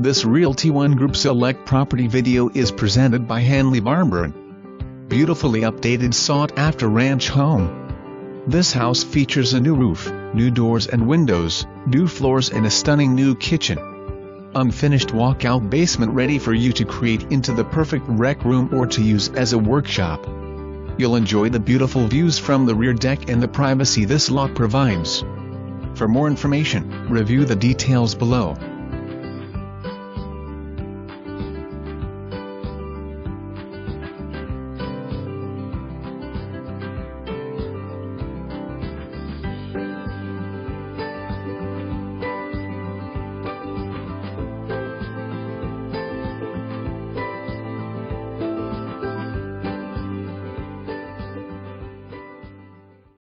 This Realty ONE Group Select property video is presented by Hanley Barnburn. Beautifully updated sought-after ranch home. This house features a new roof, new doors and windows, new floors and a stunning new kitchen. Unfinished walkout basement ready for you to create into the perfect rec room or to use as a workshop. You'll enjoy the beautiful views from the rear deck and the privacy this lot provides. For more information, review the details below.